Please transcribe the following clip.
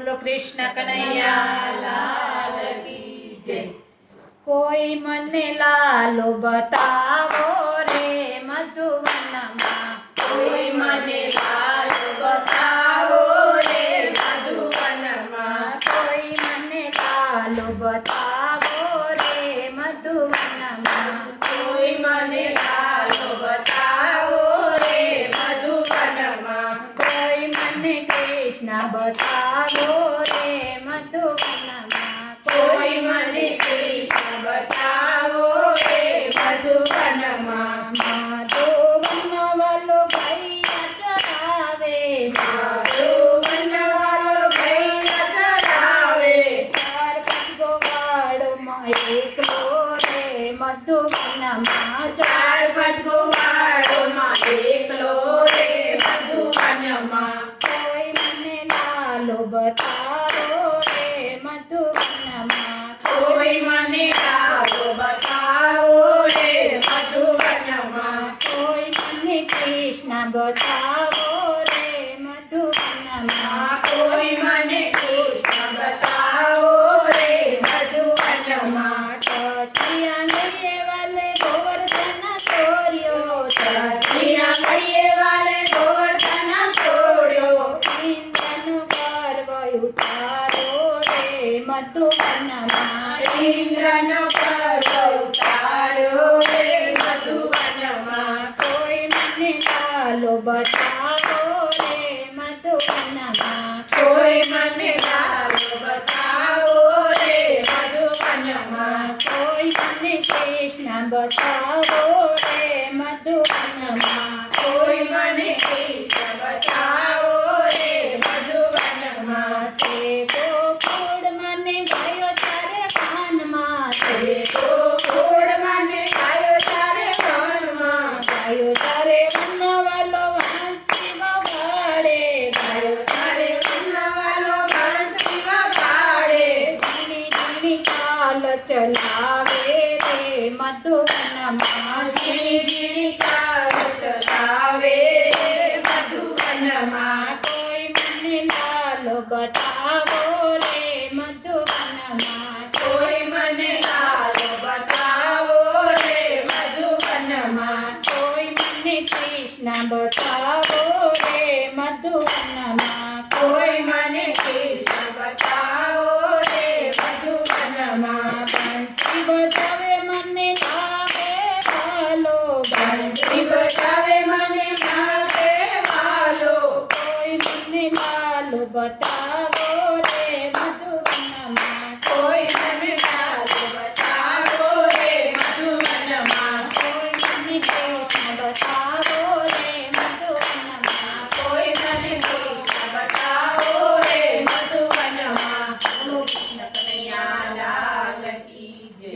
बोलो कृष्ण कन्हैया लाल की जय। कोई मने लालो बतावो रे मधुवन मां, कोई मने लालो बतावो रे मधुवन मां, कोई मने लालो बतावो रे मधुवन मां, कोई मने लालो बतावो रे मधुवन मां, कोई मने कृष्ण बतावो रे मधुवन मां, कोई मने कृष्ण बतावो रे मधुवन मां, माधोवन वालो भैया चरावे, मधुवन वालो भैया चरावे, चार पांच गोवाड़ो मां एकलो रे मधुवन मां, चार पांच गोवाड़ो मां एकलो रे मधुवन मां, कोई मने लालो बतावो रे मधुवन मां, कोई मने लालो बतावो रे मधुवन मां, कोई मने कृष्ण बतावो रे मधुवन मां, कोई मने कृष्ण बतावो रे मधुवन मां, टचिया गए वाले गोवर्धन छोड़ियो, रचिया गड़िए वाले गोवर्धन छोड़्यो, इंद्रनु गर्व उतारो रे मधुवन मां, इंद्रनो गर्व उतार्यो रे मधुवन मां, कोई मने लालो बतावो रे मधुवन मां, कोई मने लालो बतावो रे मधुवन मां, कोई मने कृष्ण बतावो रे मधुवन मां, कोई मने कृष्ण बतावो रे मधुवन मां, से गोकुळ मने गयो चारे कान मां, से गोकुळ मने गायो चारे वन मां, गयो चारे वन वालो हंसी बगाड़े, गायो चारे वन वालो बंसी वगाड़े, झीणी झीणी चाल चलावे रे मधुवन मां, झीणी झीणी चाल चलावे रे मधुवन मां, कोई मने लालो बतावो रे मधुवन मां, कोई मने लालो बतावो रे मधुवन मां, कोई मने कृष्ण बतावो